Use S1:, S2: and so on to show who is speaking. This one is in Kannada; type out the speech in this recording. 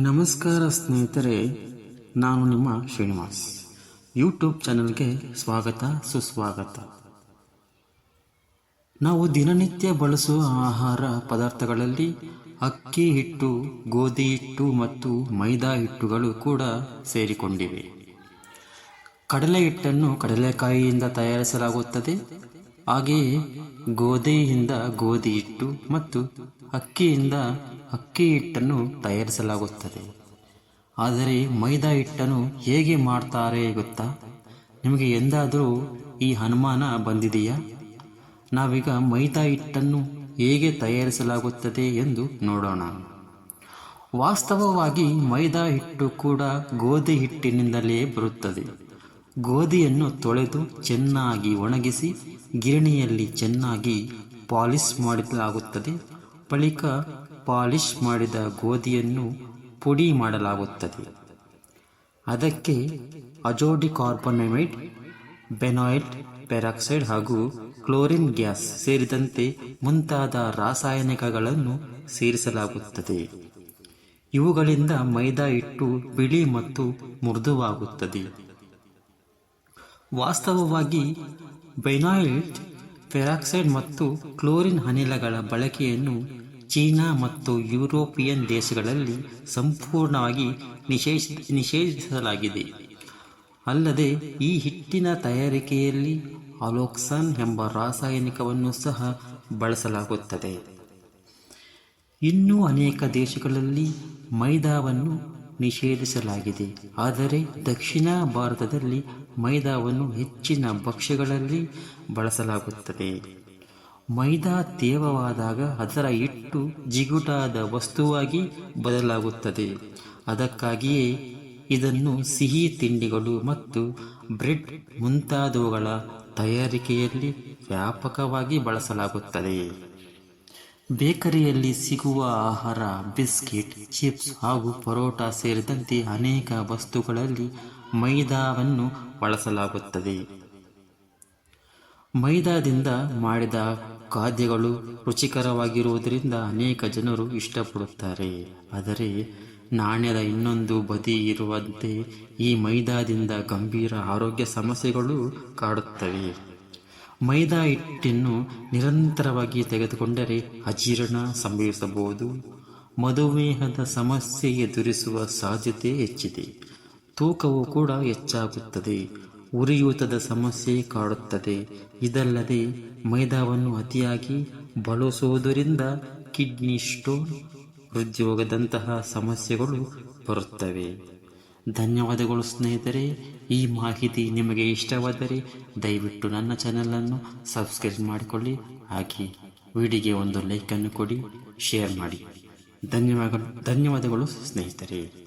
S1: ನಮಸ್ಕಾರ ಸ್ನೇಹಿತರೆ, ನಾನು ನಿಮ್ಮ ಶ್ರೀನಿವಾಸ್. ಯೂಟ್ಯೂಬ್ ಚಾನಲ್ಗೆ ಸ್ವಾಗತ ಸುಸ್ವಾಗತ. ನಾವು ದಿನನಿತ್ಯ ಬಳಸುವ ಆಹಾರ ಪದಾರ್ಥಗಳಲ್ಲಿ ಅಕ್ಕಿ ಹಿಟ್ಟು, ಗೋಧಿ ಹಿಟ್ಟು ಮತ್ತು ಮೈದಾ ಹಿಟ್ಟುಗಳು ಕೂಡ ಸೇರಿಕೊಂಡಿವೆ. ಕಡಲೆ ಹಿಟ್ಟನ್ನು ಕಡಲೆಕಾಯಿಯಿಂದ ತಯಾರಿಸಲಾಗುತ್ತದೆ. ಹಾಗೆಯೇ ಗೋಧಿಯಿಂದ ಗೋಧಿ ಹಿಟ್ಟು ಮತ್ತು ಅಕ್ಕಿಯಿಂದ ಅಕ್ಕಿ ಹಿಟ್ಟನ್ನು ತಯಾರಿಸಲಾಗುತ್ತದೆ. ಆದರೆ ಮೈದಾ ಹಿಟ್ಟನ್ನು ಹೇಗೆ ಮಾಡ್ತಾರೆ ಗೊತ್ತಾ? ನಿಮಗೆ ಎಂದಾದರೂ ಈ ಅನುಮಾನ ಬಂದಿದೆಯಾ? ನಾವೀಗ ಮೈದಾ ಹಿಟ್ಟನ್ನು ಹೇಗೆ ತಯಾರಿಸಲಾಗುತ್ತದೆ ಎಂದು ನೋಡೋಣ. ವಾಸ್ತವವಾಗಿ ಮೈದಾ ಹಿಟ್ಟು ಕೂಡ ಗೋಧಿ ಹಿಟ್ಟಿನಿಂದಲೇ ಬರುತ್ತದೆ. ಗೋಧಿಯನ್ನು ತೊಳೆದು ಚೆನ್ನಾಗಿ ಒಣಗಿಸಿ ಗಿರಣಿಯಲ್ಲಿ ಚೆನ್ನಾಗಿ ಪಾಲಿಶ್ ಮಾಡಲಾಗುತ್ತದೆ. ಬಳಿಕ ಪಾಲಿಶ್ ಮಾಡಿದ ಗೋಧಿಯನ್ನು ಪುಡಿ ಮಾಡಲಾಗುತ್ತದೆ. ಅದಕ್ಕೆ ಅಜೋಡಿಕಾರ್ಬೊನೇಟ್, ಬೆನಾಯ್ಲ್ ಪೆರಾಕ್ಸೈಡ್ ಹಾಗೂ ಕ್ಲೋರಿನ್ ಗ್ಯಾಸ್ ಸೇರಿದಂತೆ ಮುಂತಾದ ರಾಸಾಯನಿಕಗಳನ್ನು ಸೇರಿಸಲಾಗುತ್ತದೆ. ಇವುಗಳಿಂದ ಮೈದಾ ಹಿಟ್ಟು ಬಿಳಿ ಮತ್ತು ಮೃದುವಾಗುತ್ತದೆ. ವಾಸ್ತವವಾಗಿ ಬೆನಾಯ್ಲ್ ಪೆರಾಕ್ಸೈಡ್ ಮತ್ತು ಕ್ಲೋರಿನ್ ಅನಿಲಗಳ ಬಳಕೆಯನ್ನು ಚೀನಾ ಮತ್ತು ಯುರೋಪಿಯನ್ ದೇಶಗಳಲ್ಲಿ ಸಂಪೂರ್ಣವಾಗಿ ನಿಷೇಧಿಸಲಾಗಿದೆ. ಅಲ್ಲದೆ ಈ ಹಿಟ್ಟಿನ ತಯಾರಿಕೆಯಲ್ಲಿ ಅಲೋಕ್ಸಾನ್ ಎಂಬ ರಾಸಾಯನಿಕವನ್ನು ಸಹ ಬಳಸಲಾಗುತ್ತದೆ. ಇನ್ನೂ ಅನೇಕ ದೇಶಗಳಲ್ಲಿ ಮೈದಾವನ್ನು ನಿಷೇಧಿಸಲಾಗಿದೆ. ಆದರೆ ದಕ್ಷಿಣ ಭಾರತದಲ್ಲಿ ಮೈದಾವನ್ನು ಹೆಚ್ಚಿನ ಭಕ್ಷ್ಯಗಳಲ್ಲಿ ಬಳಸಲಾಗುತ್ತದೆ. ಮೈದಾ ತೇವವಾದಾಗ ಅದರ ಹಿಟ್ಟು ಜಿಗುಟಾದ ವಸ್ತುವಾಗಿ ಬದಲಾಗುತ್ತದೆ. ಅದಕ್ಕಾಗಿಯೇ ಇದನ್ನು ಸಿಹಿ ತಿಂಡಿಗಳು ಮತ್ತು ಬ್ರೆಡ್ ಮುಂತಾದವುಗಳ ತಯಾರಿಕೆಯಲ್ಲಿ ವ್ಯಾಪಕವಾಗಿ ಬಳಸಲಾಗುತ್ತದೆ. ಬೇಕರಿಯಲ್ಲಿ ಸಿಗುವ ಆಹಾರ, ಬಿಸ್ಕೆಟ್, ಚಿಪ್ಸ್ ಹಾಗೂ ಪರೋಟ ಸೇರಿದಂತೆ ಅನೇಕ ವಸ್ತುಗಳಲ್ಲಿ ಮೈದಾವನ್ನು ಬಳಸಲಾಗುತ್ತದೆ. ಮೈದಾದಿಂದ ಮಾಡಿದ ಖಾದ್ಯಗಳು ರುಚಿಕರವಾಗಿರುವುದರಿಂದ ಅನೇಕ ಜನರು ಇಷ್ಟಪಡುತ್ತಾರೆ. ಆದರೆ ನಾಣ್ಯದ ಇನ್ನೊಂದು ಬದಿ ಇರುವಂತೆ ಈ ಮೈದಾದಿಂದ ಗಂಭೀರ ಆರೋಗ್ಯ ಸಮಸ್ಯೆಗಳು ಕಾಡುತ್ತವೆ. ಮೈದಾ ಹಿಟ್ಟನ್ನು ನಿರಂತರವಾಗಿ ತೆಗೆದುಕೊಂಡರೆ ಅಜೀರ್ಣ ಸಂಭವಿಸಬಹುದು. ಮಧುಮೇಹದ ಸಮಸ್ಯೆ ಎದುರಿಸುವ ಸಾಧ್ಯತೆ ಹೆಚ್ಚಿದೆ. ತೂಕವು ಕೂಡ ಹೆಚ್ಚಾಗುತ್ತದೆ. ಉರಿಯೂತದ ಸಮಸ್ಯೆ ಕಾಡುತ್ತದೆ. ಇದಲ್ಲದೆ ಮೈದಾವನ್ನು ಅತಿಯಾಗಿ ಬಳಸುವುದರಿಂದ ಕಿಡ್ನಿ ಸ್ಟೋನ್, ಹೃದ್ರೋಗದಂತಹ ಸಮಸ್ಯೆಗಳು ಬರುತ್ತವೆ. ಧನ್ಯವಾದಗಳು ಸ್ನೇಹಿತರೆ. ಈ ಮಾಹಿತಿ ನಿಮಗೆ ಇಷ್ಟವಾದರೆ ದಯವಿಟ್ಟು ನನ್ನ ಚಾನಲನ್ನು ಸಬ್ಸ್ಕ್ರೈಬ್ ಮಾಡಿಕೊಳ್ಳಿ. ಹಾಗೆ ವಿಡಿಯೋಗೆ ಒಂದು ಲೈಕನ್ನು ಕೊಡಿ, ಶೇರ್ ಮಾಡಿ. ಧನ್ಯವಾದಗಳು ಸ್ನೇಹಿತರೆ.